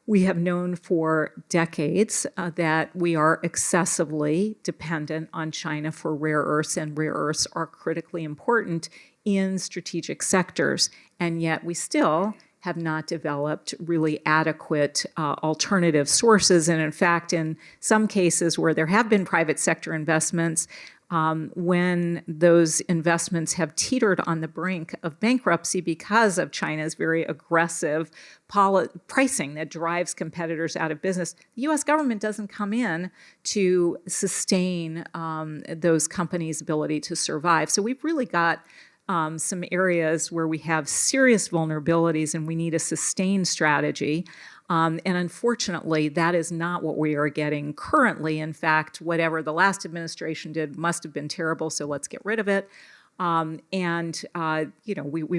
We have known for decades that we are excessively dependent on China for rare earths, and rare earths are critically important in strategic sectors. And yet we still have not developed really adequate alternative sources. And in fact, in some cases where there have been private sector investments, when those investments have teetered on the brink of bankruptcy because of China's very aggressive pricing that drives competitors out of business, the U.S. government doesn't come in to sustain those companies' ability to survive. So we've really got some areas where we have serious vulnerabilities and we need a sustained strategy. And unfortunately, that is not what we are getting currently. In fact, whatever the last administration did must have been terrible, so let's get rid of it. We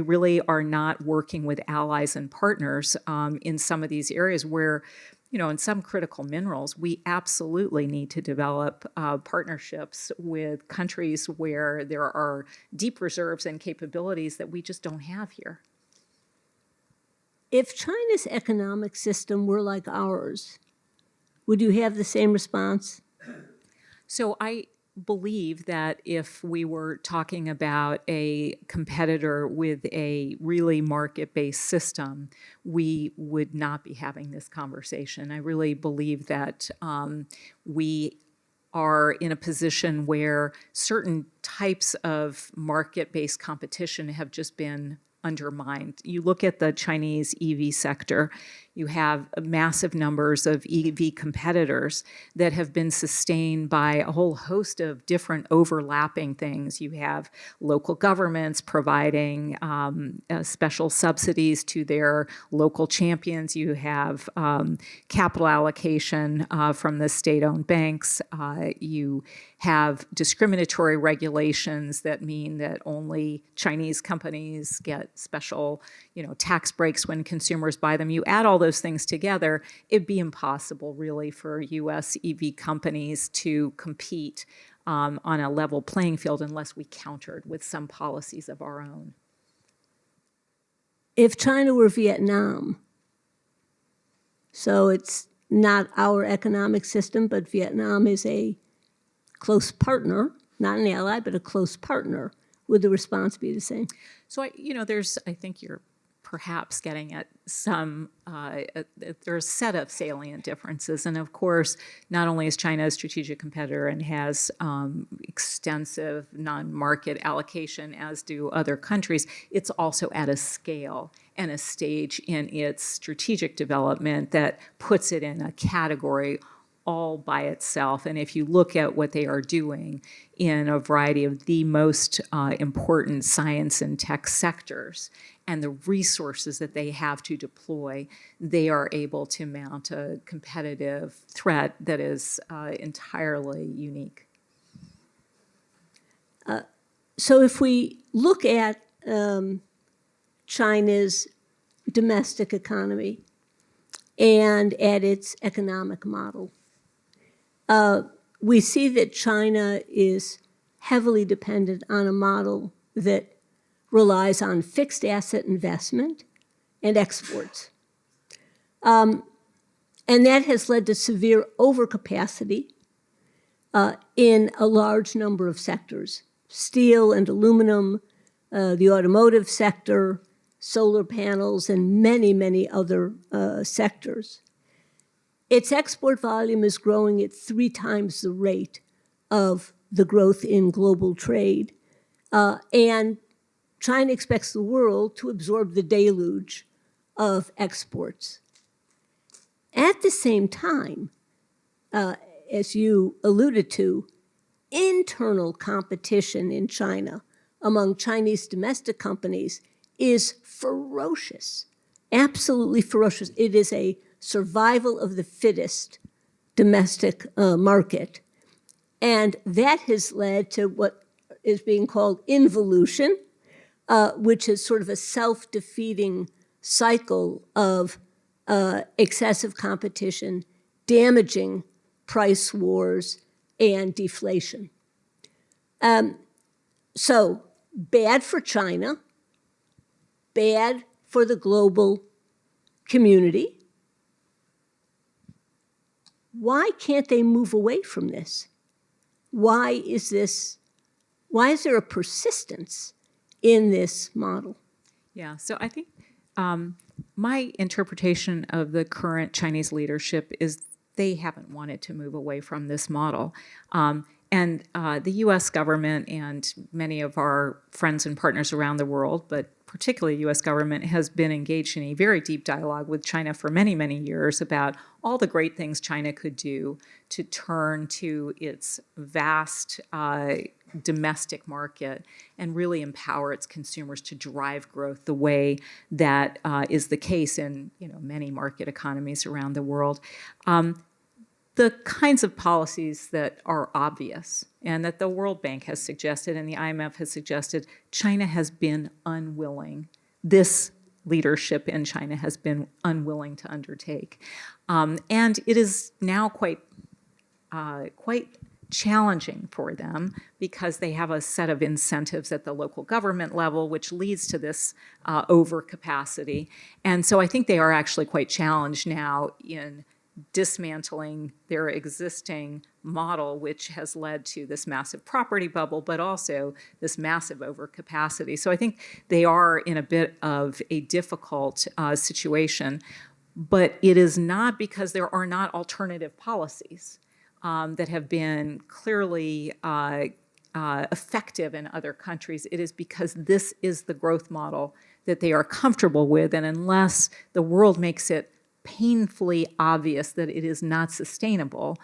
really are not working with allies and partners in some of these areas where, in some critical minerals, we absolutely need to develop partnerships with countries where there are deep reserves and capabilities that we just don't have here. If China's economic system were like ours, would you have the same response? So I believe that if we were talking about a competitor with a really market-based system, we would not be having this conversation. I really believe that we are in a position where certain types of market-based competition have just been undermined. You look at the Chinese EV sector, you have massive numbers of EV competitors that have been sustained by a whole host of different overlapping things. You have local governments providing special subsidies to their local champions. You have capital allocation from the state-owned banks. You have discriminatory regulations that mean that only Chinese companies get special, tax breaks when consumers buy them. You add all those things together, it'd be impossible really for U.S. EV companies to compete on a level playing field unless we countered with some policies of our own. If China were Vietnam, so it's not our economic system, but Vietnam is a close partner, not an ally, but a close partner, would the response be the same? So, I think you're perhaps getting at some, there's a set of salient differences. And of course, not only is China a strategic competitor and has extensive non-market allocation, as do other countries, it's also at a scale and a stage in its strategic development that puts it in a category all by itself. And if you look at what they are doing in a variety of the most important science and tech sectors and the resources that they have to deploy, they are able to mount a competitive threat that is entirely unique. So if we look at China's domestic economy and at its economic model, we see that China is heavily dependent on a model that relies on fixed asset investment and exports. And that has led to severe overcapacity in a large number of sectors: steel and aluminum, the automotive sector, solar panels, and many, many other sectors. Its export volume is growing at 3 times the rate of the growth in global trade. And China expects the world to absorb the deluge of exports. At the same time, as you alluded to, internal competition in China among Chinese domestic companies is ferocious, absolutely ferocious. It is a survival of the fittest domestic market. And that has led to what is being called involution, which is sort of a self-defeating cycle of excessive competition, damaging price wars, and deflation. So bad for China, bad for the global community. Why can't they move away from this? Why is there a persistence in this model? Yeah, so I think my interpretation of the current Chinese leadership is they haven't wanted to move away from this model. And the U.S. government and many of our friends and partners around the world, but particularly the U.S. government, has been engaged in a very deep dialogue with China for many, many years about all the great things China could do to turn to its vast domestic market and really empower its consumers to drive growth the way that is the case in many market economies around the world. The kinds of policies that are obvious and that the World Bank has suggested and the IMF has suggested, China has been unwilling. This leadership in China has been unwilling to undertake. And it is now quite challenging for them because they have a set of incentives at the local government level, which leads to this overcapacity. And so I think they are actually quite challenged now in dismantling their existing model, which has led to this massive property bubble, but also this massive overcapacity. So I think they are in a bit of a difficult situation, but it is not because there are not alternative policies that have been clearly effective in other countries. It is because this is the growth model that they are comfortable with, and unless the world makes it painfully obvious that it is not sustainable,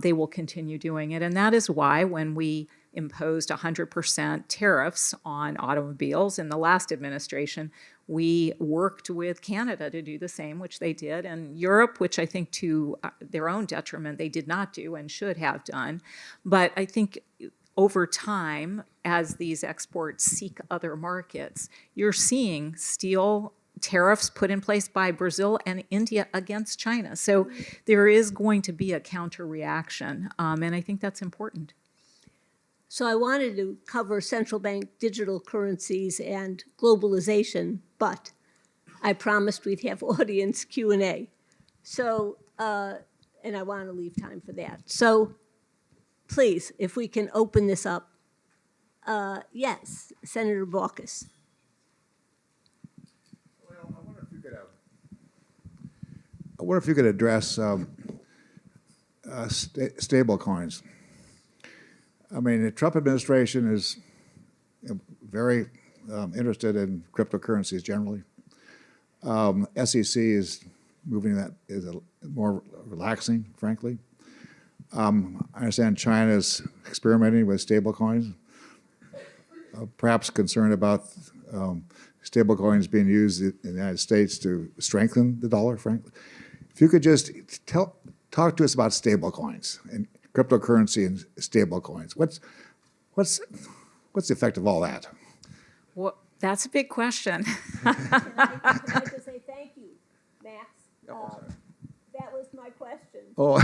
they will continue doing it. And that is why when we imposed 100% tariffs on automobiles in the last administration, we worked with Canada to do the same, which they did, and Europe, which I think to their own detriment they did not do and should have done. But I think over time, as these exports seek other markets, you're seeing steel tariffs put in place by Brazil and India against China. So there is going to be a counter reaction, and I think that's important. So I wanted to cover central bank digital currencies and globalization, but I promised we'd have audience Q&A. So, and I want to leave time for that. So please, if we can open this up. Yes, Senator Baucus. Well, wonder if you could address stable coins. I mean, the Trump administration is very interested in cryptocurrencies generally. SEC is moving that is more relaxing, frankly. I understand China is experimenting with stable coins, perhaps concerned about stable coins being used in the United States to strengthen the dollar, frankly. If you could just talk to us about stable coins and cryptocurrency and stable coins. What's the effect of all that? Well, that's a big question. I'd like to say thank you, Max. That was my question. Oh,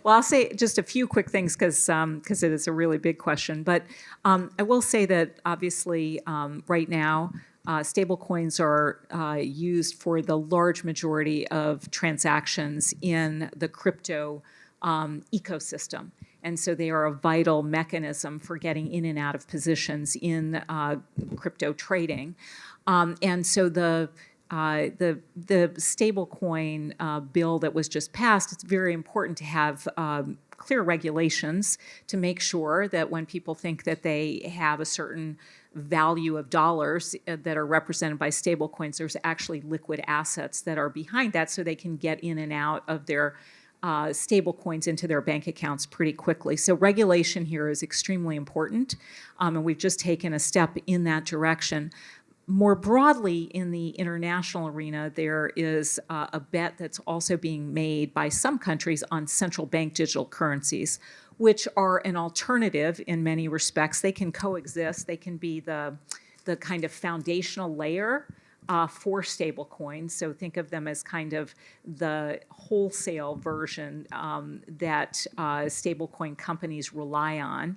Well, I'll say just a few quick things because it is a really big question. But I will say that obviously right now, stable coins are used for the large majority of transactions in the crypto ecosystem. And so they are a vital mechanism for getting in and out of positions in crypto trading. And so the stablecoin bill that was just passed, it's very important to have clear regulations to make sure that when people think that they have a certain value of dollars that are represented by stablecoins, there's actually liquid assets that are behind that so they can get in and out of their stable coins into their bank accounts pretty quickly. So regulation here is extremely important, and we've just taken a step in that direction. More broadly in the international arena, there is a bet that's also being made by some countries on central bank digital currencies, which are an alternative in many respects. They can coexist. They can be the kind of foundational layer for stable coins. So think of them as kind of the wholesale version that stablecoin companies rely on.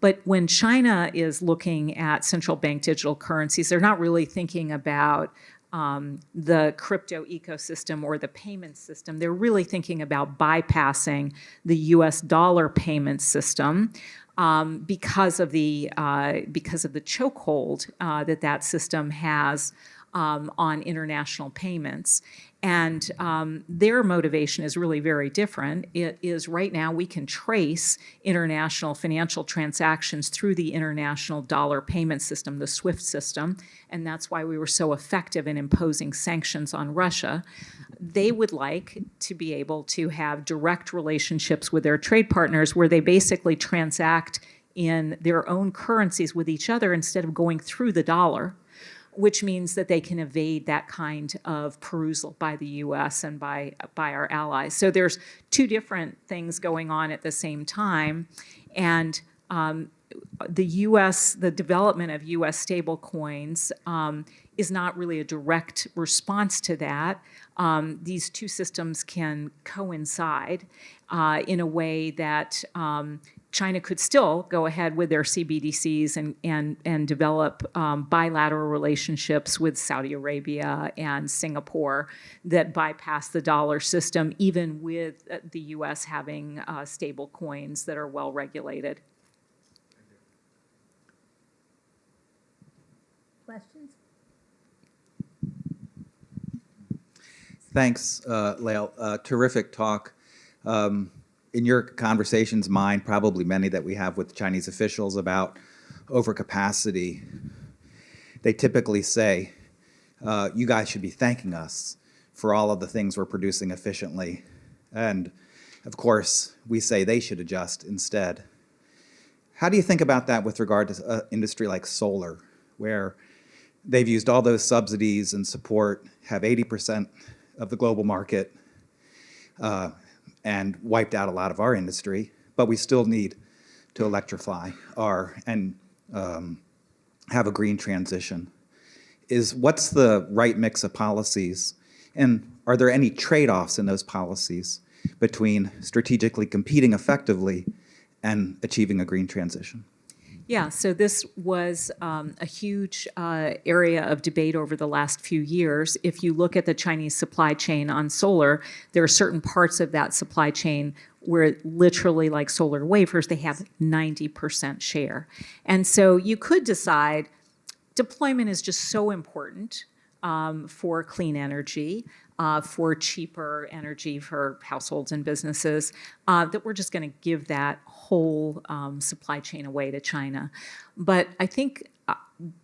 But when China is looking at central bank digital currencies, they're not really thinking about the crypto ecosystem or the payment system. They're really thinking about bypassing the U.S. dollar payment system because of the chokehold that system has on international payments. And their motivation is really very different. It is right now we can trace international financial transactions through the international dollar payment system, the SWIFT system, and that's why we were so effective in imposing sanctions on Russia. They would like to be able to have direct relationships with their trade partners where they basically transact in their own currencies with each other instead of going through the dollar, which means that they can evade that kind of perusal by the U.S. and by our allies. So there's two different things going on at the same time, and the development of U.S. stablecoins is not really a direct response to that. These two systems can coincide in a way that China could still go ahead with their CBDCs and develop bilateral relationships with Saudi Arabia and Singapore that bypass the dollar system, even with the U.S. having stable coins that are well regulated. Questions? Thanks, Lael. Terrific talk. In your conversations, mine, probably many that we have with Chinese officials about overcapacity, they typically say, you guys should be thanking us for all of the things we're producing efficiently. And of course, we say they should adjust instead. How do you think about that with regard to an industry like solar, where they've used all those subsidies and support, have 80% of the global market, and wiped out a lot of our industry, but we still need to electrify and have a green transition. What's the right mix of policies, and are there any trade-offs in those policies between strategically competing effectively and achieving a green transition? Yeah, so this was a huge area of debate over the last few years. If you look at the Chinese supply chain on solar, there are certain parts of that supply chain where literally, like solar wafers, they have 90% share. And so you could decide deployment is just so important for clean energy, for cheaper energy for households and businesses, that we're just going to give that whole supply chain away to China. But I think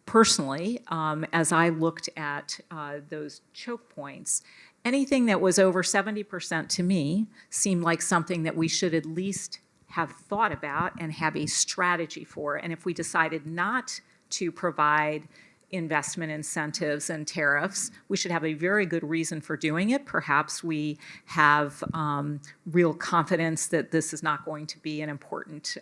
personally, as I looked at those choke points, anything that was over 70% to me seemed like something that we should at least have thought about and have a strategy for. And if we decided not to provide investment incentives and tariffs, we should have a very good reason for doing it. Perhaps we have real confidence that this is not going to be an important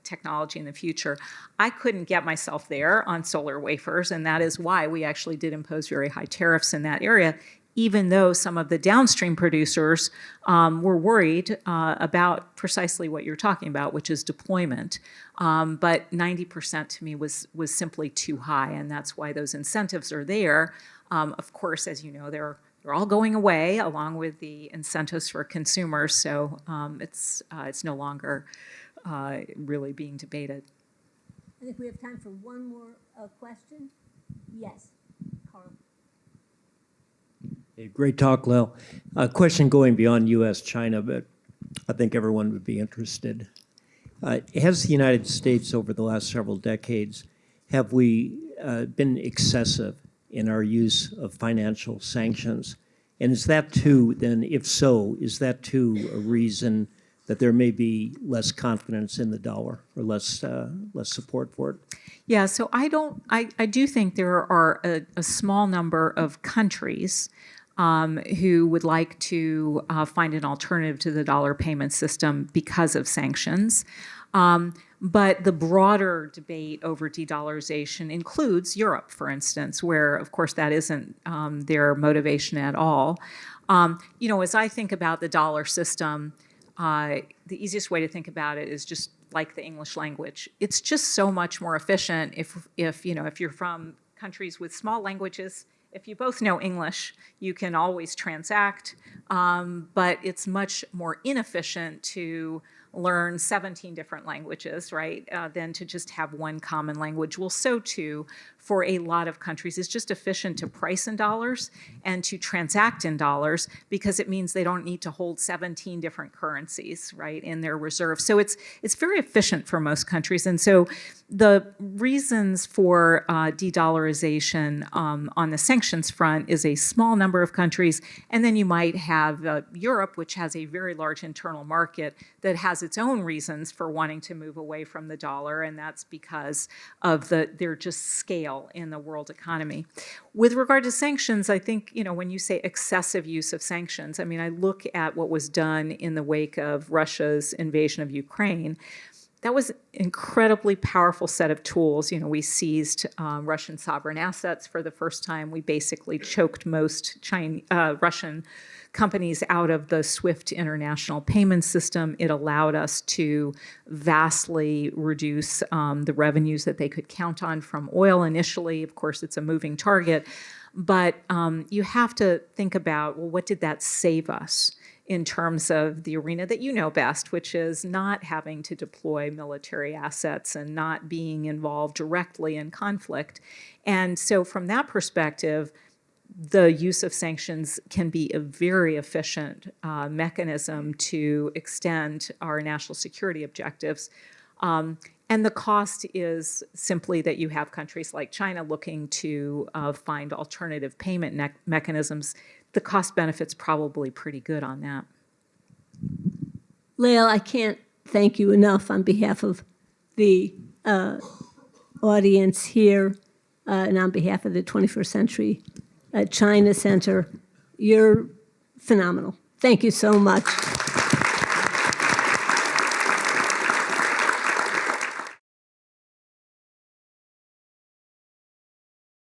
technology in the future. I couldn't get myself there on solar wafers, and that is why we actually did impose very high tariffs in that area, even though some of the downstream producers were worried about precisely what you're talking about, which is deployment. But 90% to me was simply too high, and that's why those incentives are there. Of course, as you know, they're all going away along with the incentives for consumers, so it's no longer really being debated. I think we have time for one more question. Yes, Carl. Hey, great talk, Lael. A question going beyond U.S. China, but I think everyone would be interested. Has the United States over the last several decades, have we been excessive in our use of financial sanctions? And is that too, then if so, is that too a reason that there may be less confidence in the dollar or less support for it? Yeah, so I do think there are a small number of countries who would like to find an alternative to the dollar payment system because of sanctions. But the broader debate over de-dollarization includes Europe, for instance, where, of course, that isn't their motivation at all. As I think about the dollar system, the easiest way to think about it is just like the English language. It's just so much more efficient if you're from countries with small languages. If you both know English, you can always transact, but it's much more inefficient to learn 17 different languages, right, than to just have one common language. Well, so too, for a lot of countries, it's just efficient to price in dollars and to transact in dollars because it means they don't need to hold 17 different currencies, right, in their reserve. So it's very efficient for most countries. And so the reasons for de-dollarization on the sanctions front is a small number of countries, and then you might have Europe, which has a very large internal market that has its own reasons for wanting to move away from the dollar, and that's because of their just scale in the world economy. With regard to sanctions, I think, when you say excessive use of sanctions, I mean, I look at what was done in the wake of Russia's invasion of Ukraine. That was an incredibly powerful set of tools. We seized Russian sovereign assets for the first time. We basically choked most Russian companies out of the SWIFT international payment system. It allowed us to vastly reduce the revenues that they could count on from oil initially. Of course, it's a moving target. But you have to think about, well, what did that save us in terms of the arena that you know best, which is not having to deploy military assets and not being involved directly in conflict. And so from that perspective, the use of sanctions can be a very efficient mechanism to extend our national security objectives. And the cost is simply that you have countries like China looking to find alternative payment mechanisms. The cost benefit's probably pretty good on that. Lael, I can't thank you enough on behalf of the audience here and on behalf of the 21st Century China Center. You're phenomenal. Thank you so much.